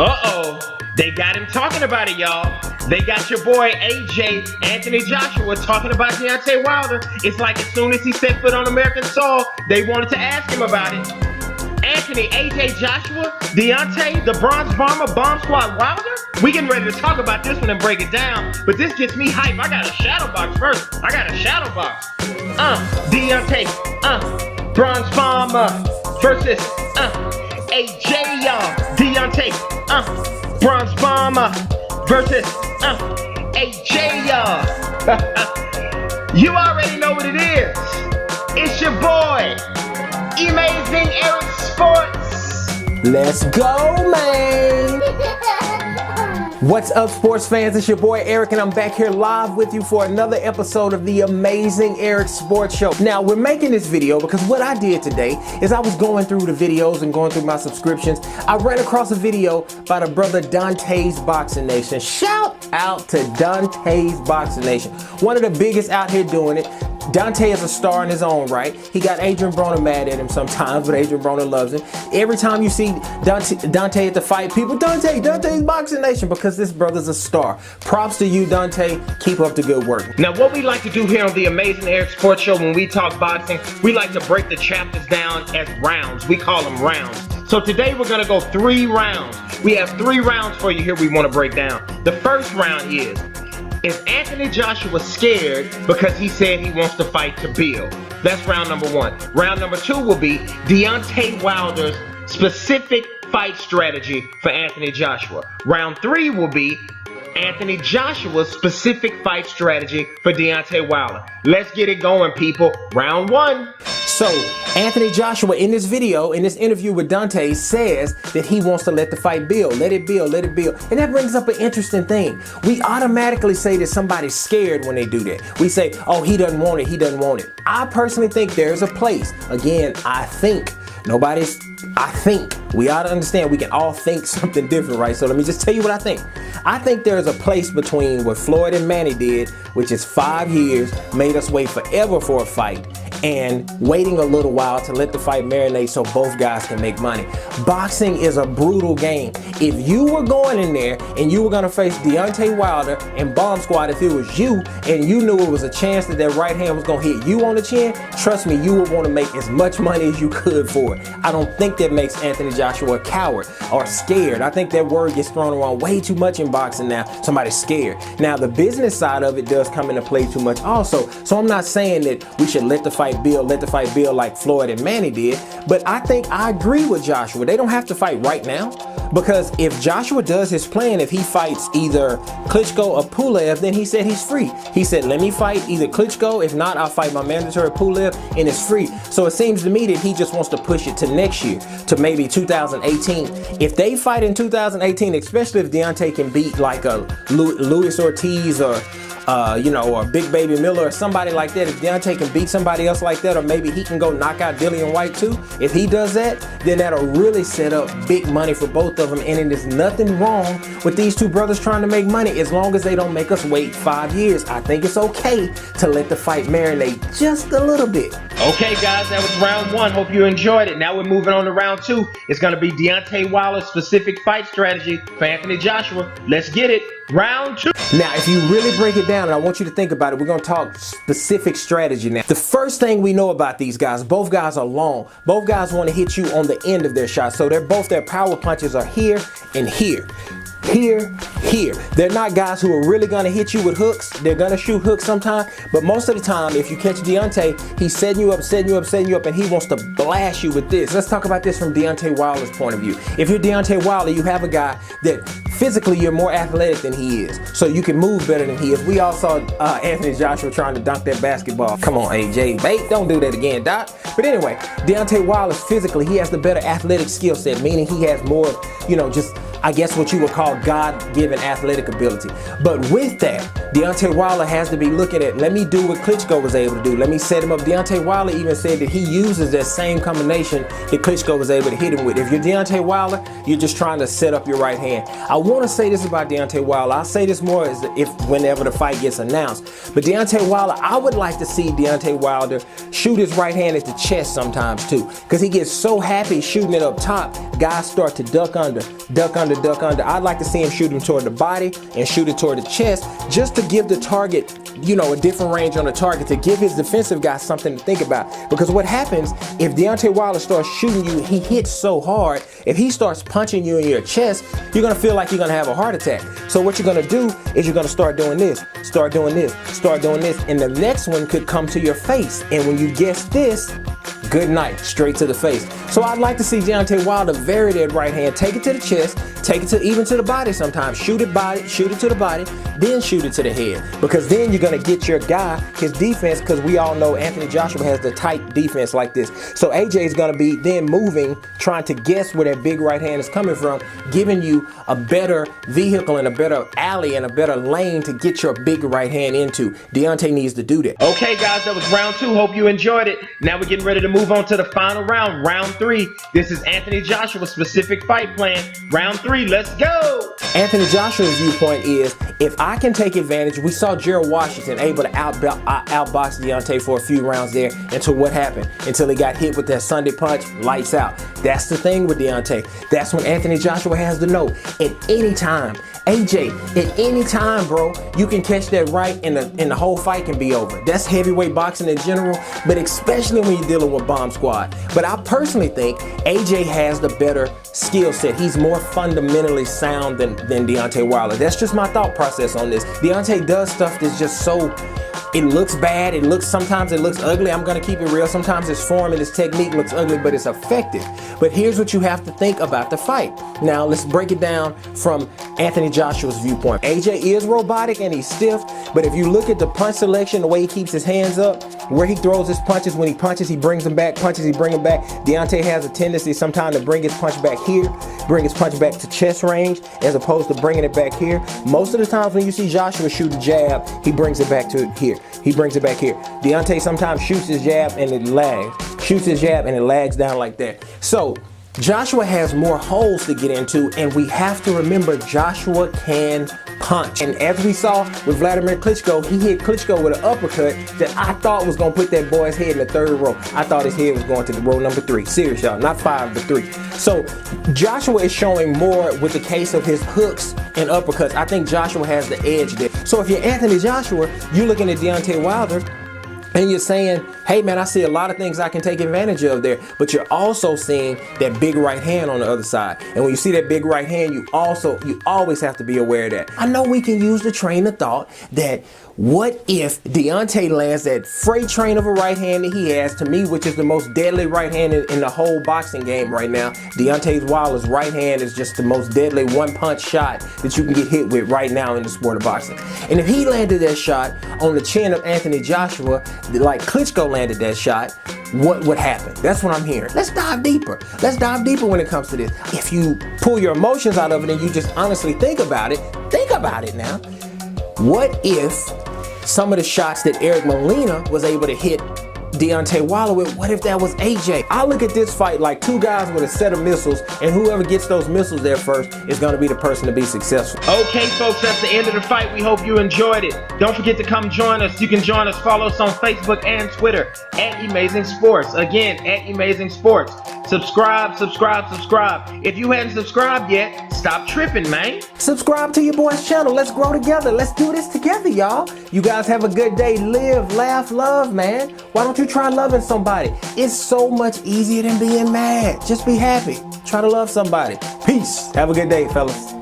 Uh-oh. They got him talking about it, y'all. They got your boy AJ, Anthony Joshua, talking about Deontay Wilder. It's like as soon as he set foot on American soil, they wanted to ask him about it. Anthony, AJ Joshua, Deontay, the Bronze Bomber, Bomb Squad Wilder? We getting ready to talk about this one and break it down, but this gets me hype. I got a shadow box first. Deontay, Bronze Bomber versus AJ, y'all. Deontay, Bronze Bomber versus AJ, y'all. You already know what it is. It's your boy, Amazing Eric Sports. Let's go, man. What's up, sports fans? It's your boy Eric, and I'm back here live with you for another episode of the Amazing Eric Sports Show. Now, we're making this video because what I did today is I was going through the videos and going through my subscriptions. I ran across a video by the brother Dontaesboxingnation. Shout out to Dontaesboxingnation, one of the biggest out here doing it. Dante is a star in his own right. He got Adrian Broner mad at him sometimes, but Adrian Broner loves him. Every time you see Dante at the fight, people, Dontaesboxingnation, because this brother's a star. Props to you, Dante. Keep up the good work. Now, what we like to do here on the Amazing Eric Sports Show when we talk boxing, we like to break the chapters down as rounds. We call them rounds. So today we're going to go 3 rounds. We have 3 rounds for you here we want to break down. The first round is Anthony Joshua scared because he said he wants to fight to build? That's round number 1. Round number 2 will be Deontay Wilder's specific fight strategy for Anthony Joshua. Round 3 will be Anthony Joshua's specific fight strategy for Deontay Wilder. Let's get it going, people. Round 1. So, Anthony Joshua in this video, in this interview with Dante, says that he wants to let the fight build. Let it build, let it build. And that brings up an interesting thing. We automatically say that somebody's scared when they do that. We say, oh, he doesn't want it, he doesn't want it. I personally think there's a place. Again, I think. I think. We ought to understand we can all think something different, right? So let me just tell you what I think. I think there's a place between what Floyd and Manny did, which is 5 years, made us wait forever for a fight, and waiting a little while to let the fight marinate so both guys can make money. Boxing is a brutal game. If you were going in there and you were going to face Deontay Wilder and Bomb Squad, if it was you and you knew it was a chance that that right hand was going to hit you on the chin, trust me, you would want to make as much money as you could for it. I don't think that makes Anthony Joshua a coward or scared. I think that word gets thrown around way too much in boxing now. Somebody's scared. Now, the business side of it does come into play too much also. So I'm not saying that we should let the fight build like Floyd and Manny did, but I think I agree with Joshua. They don't have to fight right now, because if Joshua does his plan, if he fights either Klitschko or Pulev, then he said he's free. He said, let me fight either Klitschko, if not, I'll fight my mandatory Pulev, and it's free. So it seems to me that he just wants to push it to next year, to maybe 2018. If they fight in 2018, especially if Deontay can beat like a Luis Ortiz or or Big Baby Miller or somebody like that, if Deontay can beat somebody else like that, or maybe he can go knock out Dillian White too, if he does that, then that'll really set up big money for both of them. And there's nothing wrong with these two brothers trying to make money as long as they don't make us wait 5 years. I think it's okay to let the fight marinate just a little bit. Okay, guys, that was round 1. Hope you enjoyed it. Now we're moving on to round 2. It's going to be Deontay Wilder's specific fight strategy for Anthony Joshua. Let's get it. Round 2. Now, if you really break it down, and I want you to think about it, we're going to talk specific strategy now. The first thing we know about these guys, both guys are long. Both guys want to hit you on the end of their shot. So their power punches are here and here. Here. They're not guys who are really going to hit you with hooks. They're going to shoot hooks sometime, but most of the time, if you catch Deontay, he's setting you up, and he wants to blast you with this. Let's talk about this from Deontay Wilder's point of view. If you're Deontay Wilder, you have a guy that physically you're more athletic than he is, so you can move better than he is. We all saw Anthony Joshua trying to dunk that basketball. Come on, AJ, bait, don't do that again, Doc. But anyway, Deontay Wilder physically, he has the better athletic skill set, meaning he has more, just I guess what you would call God-given athletic ability. But with that, Deontay Wilder has to be looking at, let me do what Klitschko was able to do. Let me set him up. Deontay Wilder even said that he uses that same combination that Klitschko was able to hit him with. If you're Deontay Wilder, you're just trying to set up your right hand. I want to say this about Deontay Wilder. I'll say this more as whenever the fight gets announced. But Deontay Wilder, I would like to see Deontay Wilder shoot his right hand at the chest sometimes too, because he gets so happy shooting it up top, guys start to duck under duck under. I'd like to see him shoot him toward the body and shoot it toward the chest, just to give the target, you know, a different range on the target, to give his defensive guy something to think about. Because what happens if Deontay Wilder starts shooting you, he hits so hard, if he starts punching you in your chest, you're gonna feel like you're gonna have a heart attack. So what you're gonna do is you're gonna start doing this, start doing this, start doing this, and the next one could come to your face. And when you guess this, good night, straight to the face. So I'd like to see Deontay Wilder vary that right hand, take it to the chest, take it to even to the body sometimes, shoot it to the body, then shoot it to the head. Because then you're gonna get your guy his defense, because we all know Anthony Joshua has the tight defense like this. So AJ is gonna be then moving, trying to guess where that big right hand is coming from, giving you a better vehicle and a better alley and a better lane to get your big right hand into. Deontay needs to do that. Okay guys, that was round 2. Hope you enjoyed it. Now we're getting ready to move on to the final round, round 3. This is Anthony Joshua's specific fight plan. Round 3, let's go! Anthony Joshua's viewpoint is, if I can take advantage, we saw Gerald Washington able to outbox Deontay for a few rounds there until what happened? Until he got hit with that Sunday punch, lights out. That's the thing with Deontay. That's when Anthony Joshua has to know, at any time, AJ, at any time, bro, you can catch that right and the whole fight can be over. That's heavyweight boxing in general, but especially when you're dealing with Bomb Squad. But I personally think AJ has the better skill set. He's more fundamentally sound than Deontay Wilder. That's just my thought process on this. Deontay does stuff that's just so, it looks bad, sometimes it looks ugly. I'm gonna keep it real. Sometimes his form and his technique looks ugly, but it's effective. But here's what you have to think about the fight. Now let's break it down from Anthony Joshua's viewpoint. AJ is robotic and he's stiff, but if you look at the punch selection, the way he keeps his hands up, where he throws his punches, when he punches, he brings them back, punches, he brings them back. Deontay has a tendency sometimes to bring his punch back here, bring his punch back to chest range, as opposed to bringing it back here. Most of the times when you see Joshua shoot a jab, he brings it back to here. He brings it back here. Deontay sometimes shoots his jab and it lags. Shoots his jab and it lags down like that. So Joshua has more holes to get into, and we have to remember Joshua can punch. And as we saw with Vladimir Klitschko, he hit Klitschko with an uppercut that I thought was going to put that boy's head in the 3rd row. I thought his head was going to the row number 3. Serious, y'all. Not 5, but 3. So Joshua is showing more with the case of his hooks and uppercuts. I think Joshua has the edge there. So if you're Anthony Joshua, you're looking at Deontay Wilder, and you're saying, hey man, I see a lot of things I can take advantage of there. But you're also seeing that big right hand on the other side. And when you see that big right hand, you always have to be aware of that. I know we can use the train of thought that, what if Deontay lands that freight train of a right hand that he has, to me, which is the most deadly right hand in the whole boxing game right now. Deontay Wilder's right hand is just the most deadly one-punch shot that you can get hit with right now in the sport of boxing. And if he landed that shot on the chin of Anthony Joshua, like Klitschko landed that shot, what would happen? That's what I'm hearing. Let's dive deeper. Let's dive deeper when it comes to this. If you pull your emotions out of it and you just honestly think about it now. What if some of the shots that Eric Molina was able to hit Deontay Wilder with, what if that was AJ? I look at this fight like two guys with a set of missiles, and whoever gets those missiles there first is going to be the person to be successful. Okay, folks, that's the end of the fight. We hope you enjoyed it. Don't forget to come join us. You can join us, follow us on Facebook and Twitter at Amazing Sports. Again, at Amazing Sports. Subscribe. If you hadn't subscribed yet, stop tripping, man. Subscribe to your boy's channel. Let's grow together. Let's do this together, y'all. You guys have a good day. Live, laugh, love, man. Why don't you try loving somebody? It's so much easier than being mad. Just be happy. Try to love somebody. Peace. Have a good day, fellas.